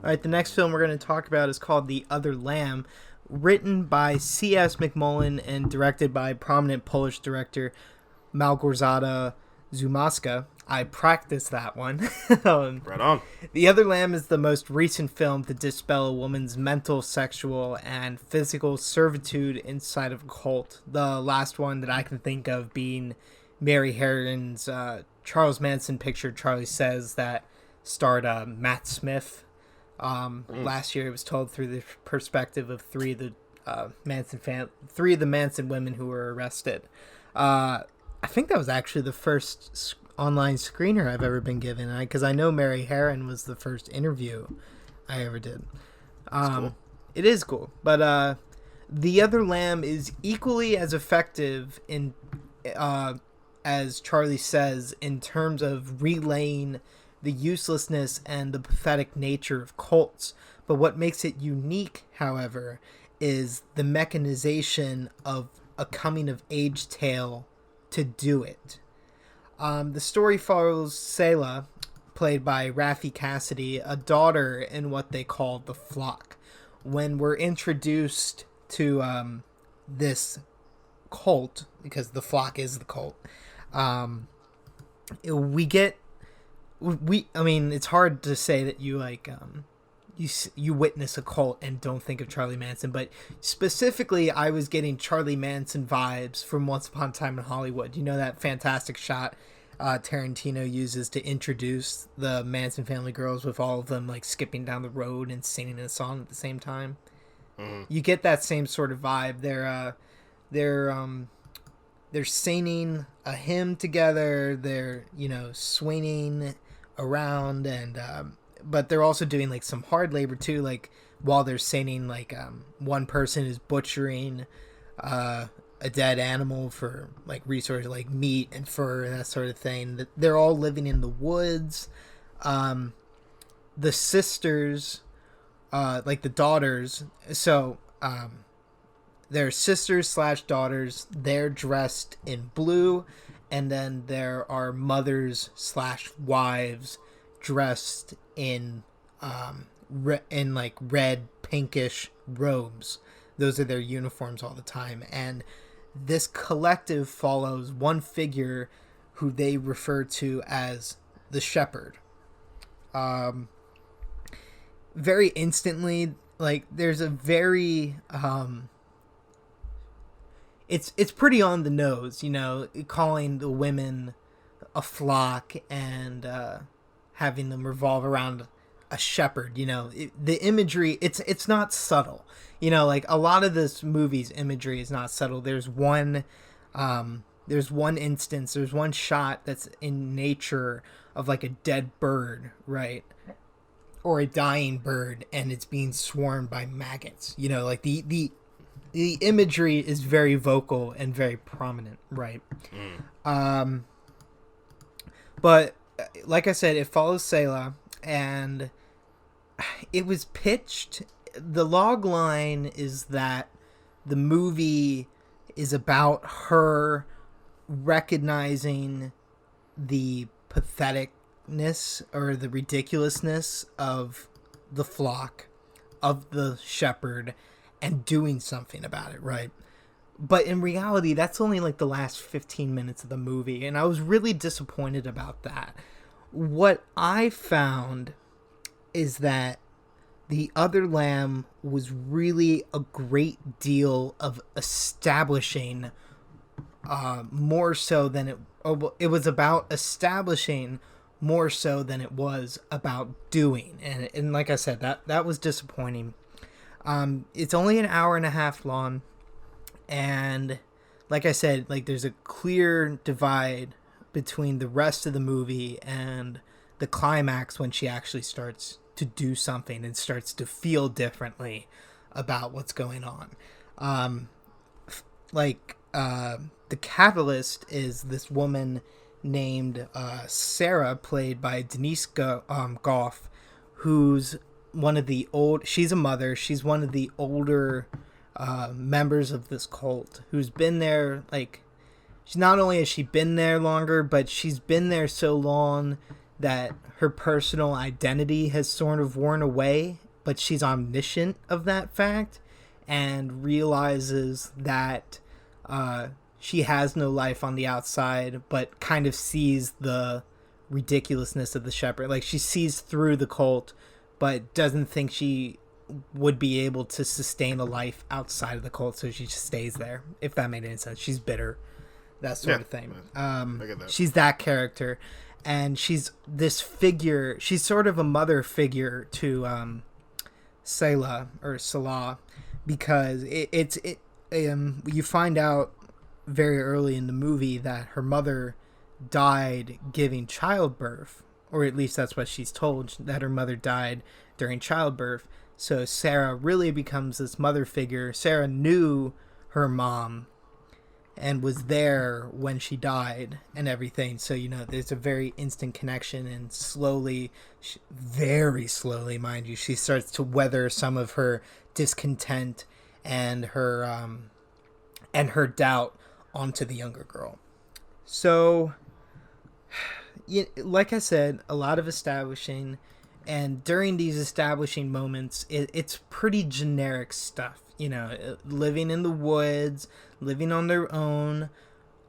All right, the next film we're going to talk about is called The Other Lamb, written by C.S. McMullen and directed by prominent Polish director Małgorzata Zumaska. I practiced that one. Right on. The Other Lamb is the most recent film to dispel a woman's mental, sexual, and physical servitude inside of a cult. The last one that I can think of being Mary Harron's Charles Manson picture, Charlie Says, that starred Matt Smith. Last year, it was told through the perspective of three of the Manson women who were arrested. I think that was actually the first online screener I've ever been given, because I know Mary Harron was the first interview I ever did. Cool. It is cool, but The Other Lamb is equally as effective in as Charlie Says in terms of relaying the uselessness and the pathetic nature of cults. But what makes it unique, however, is the mechanization of a coming-of-age tale to do it. The story follows Selah, played by Raffi Cassidy, a daughter in what they call the flock. When we're introduced to this cult, because the flock is the cult, it's hard to say that you you witness a cult and don't think of Charlie Manson, but specifically I was getting Charlie Manson vibes from Once Upon a Time in Hollywood. You know that fantastic shot Tarantino uses to introduce the Manson family girls with all of them like skipping down the road and singing a song at the same time? Mm-hmm. You get that same sort of vibe. They're singing a hymn together. They're, swinging around, and but they're also doing like some hard labor too. Like while they're singing, one person is butchering a dead animal for like resources like meat and fur and that sort of thing. They're all living in the woods. The sisters, the daughters. So they're sisters / daughters. They're dressed in blue, and then there are mothers / wives dressed in red pinkish robes. Those are their uniforms all the time, and this collective follows one figure who they refer to as the shepherd. Very instantly, there's a very it's pretty on the nose, calling the women a flock and having them revolve around a shepherd. The imagery, it's not subtle. A lot of this movie's imagery is not subtle. There's one instance, there's one shot that's in nature of like a dead bird, right? Or a dying bird, and it's being swarmed by maggots. The imagery is very vocal and very prominent, right? But like I said, it follows Selah, and it was pitched. The log line is that the movie is about her recognizing the patheticness or the ridiculousness of the flock, of the shepherd, and doing something about it, right? But in reality, that's only like the last 15 minutes of the movie, and I was really disappointed about that. What I found is that The Other Lamb was really a great deal of establishing, more so than it was about establishing more so than it was about doing. And like I said, that was disappointing. It's only an hour and a half long, and like I said, there's a clear divide between the rest of the movie and the climax when she actually starts to do something and starts to feel differently about what's going on. The catalyst is this woman named Sarah, played by Denise Goff, who's she's a mother. She's one of the older members of this cult who's been there. Not only has she been there longer, but she's been there so long that her personal identity has sort of worn away, but she's omniscient of that fact and realizes that she has no life on the outside, but kind of sees the ridiculousness of the shepherd. Like, she sees through the cult, but doesn't think she would be able to sustain a life outside of the cult, so she just stays there, if that made any sense. She's bitter, that sort of thing. I get that. She's that character, and she's this figure. She's sort of a mother figure to Salah, because you find out very early in the movie that her mother died giving childbirth, or at least that's what she's told, that her mother died during childbirth. So Sarah really becomes this mother figure. Sarah knew her mom and was there when she died and everything. So, there's a very instant connection, and slowly, very slowly, mind you, she starts to weather some of her discontent and her doubt onto the younger girl. So, like I said, a lot of establishing, and during these establishing moments, it's pretty generic stuff. Living in the woods, living on their own,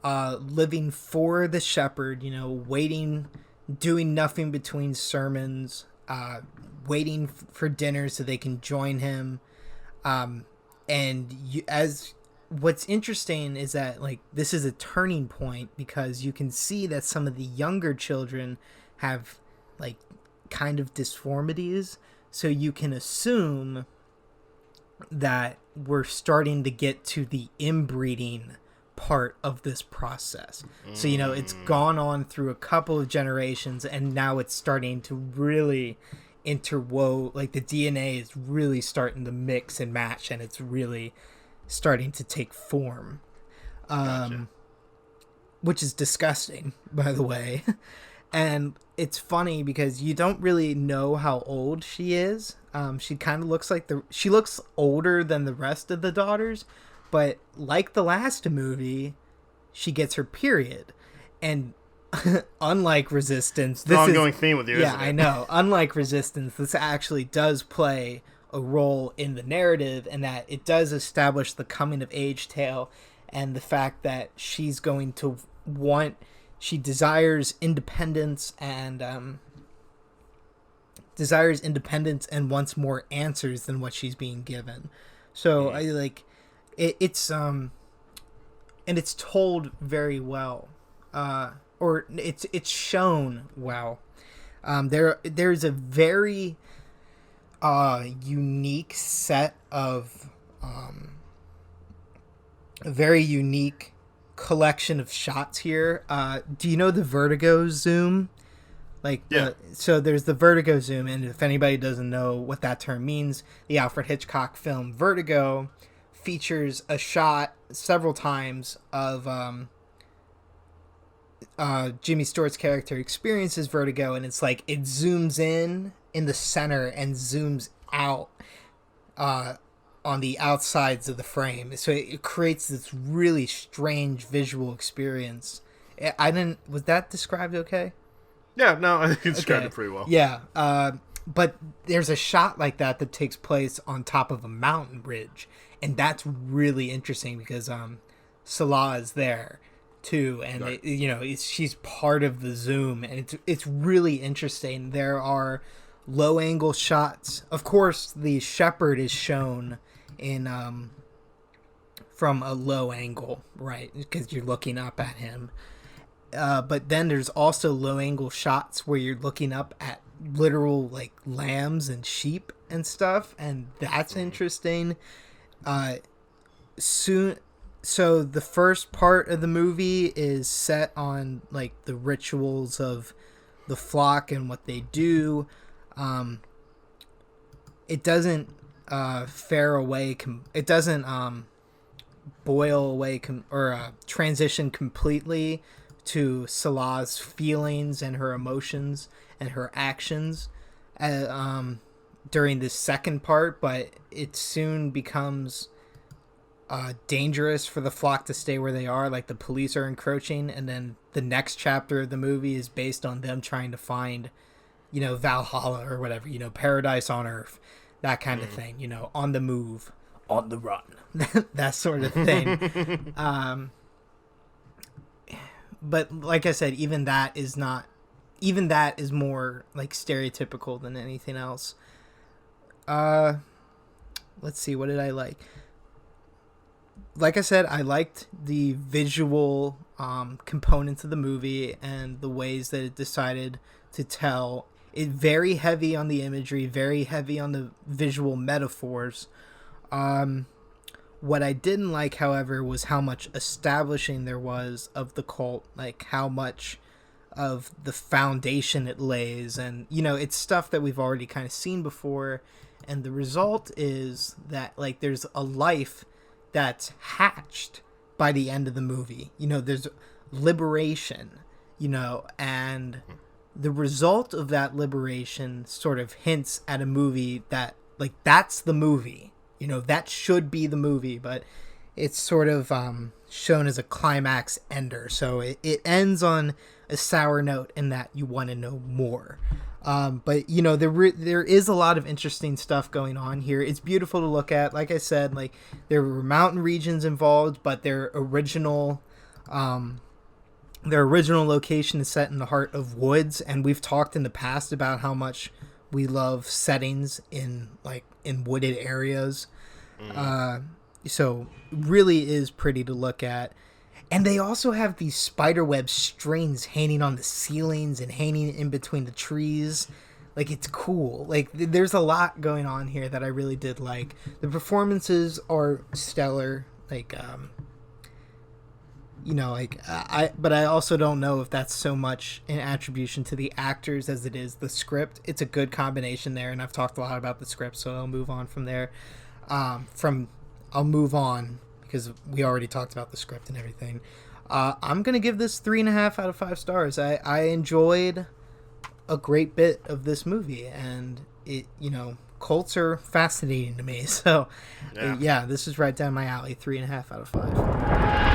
living for the shepherd, waiting, doing nothing between sermons, waiting for dinner so they can join him. What's interesting is that, like, this is a turning point, because you can see that some of the younger children have, like, kind of disformities, so you can assume that we're starting to get to the inbreeding part of this process. So, it's gone on through a couple of generations, and now it's starting to really interwove, like, the DNA is really starting to mix and match, and it's really starting to take form. Gotcha. Which is disgusting, by the way. And it's funny because you don't really know how old she is. She kind of looks like she looks older than the rest of the daughters, but like the last movie, she gets her period. And unlike Resistance, this is an ongoing theme with you. Yeah, isn't it? I know. Unlike Resistance, this actually does play a role in the narrative, and that it does establish the coming of age tale, and the fact that she's going to she desires independence and wants more answers than what she's being given. So I like it's and it's told very well, or it's shown well. There's a very unique set of a very unique collection of shots here. Do you know the vertigo zoom? Like, yeah. So there's the vertigo zoom, and if anybody doesn't know what that term means, the Alfred Hitchcock film Vertigo features a shot several times of Jimmy Stewart's character experiences vertigo, and it's like it zooms in the center and zooms out on the outsides of the frame. So it creates this really strange visual experience. Was that described okay? Yeah, no, I think you described it pretty well. Yeah, but there's a shot like that takes place on top of a mountain ridge, and that's really interesting because Salah is there too, and right. She's part of the zoom, and it's really interesting. There are low angle shots. Of course, the shepherd is shown in from a low angle, right? Because you're looking up at him. But then there's also low angle shots where you're looking up at literal like lambs and sheep and stuff, and that's interesting. So the first part of the movie is set on like the rituals of the flock and what they do. It doesn't fare away. It doesn't boil away or transition completely to Salah's feelings and her emotions and her actions during this second part, but it soon becomes dangerous for the flock to stay where they are, like the police are encroaching, and then the next chapter of the movie is based on them trying to find, Valhalla or whatever, paradise on earth, that kind of thing, on the move, on the run, that sort of thing. But like I said, even that is more like stereotypical than anything else. Let's see, what did I like? Like I said, I liked the visual components of the movie and the ways that it decided to tell it. Very heavy on the imagery, very heavy on the visual metaphors. What I didn't like, however, was how much establishing there was of the cult, like how much of the foundation it lays, and it's stuff that we've already kind of seen before, and the result is that like there's a life that's hatched by the end of the movie. There's liberation, and the result of that liberation sort of hints at a movie that like that's the movie. That should be the movie, but it's sort of shown as a climax ender. So it ends on a sour note in that you want to know more. But, there is a lot of interesting stuff going on here. It's beautiful to look at. Like I said, like there were mountain regions involved, but their original location is set in the heart of woods. And we've talked in the past about how much we love settings in wooded areas. So really is pretty to look at. And they also have these spiderweb strings hanging on the ceilings and hanging in between the trees. Like, it's cool. Like, there's a lot going on here that I really did like. The performances are stellar. But I also don't know if that's so much an attribution to the actors as it is the script. It's a good combination there, and I've talked a lot about the script, so I'll move on from there. I'll move on because we already talked about the script and everything. I'm gonna give this 3.5 out of 5 stars. I enjoyed a great bit of this movie, and it cults are fascinating to me. So yeah, this is right down my alley. 3.5 out of 5.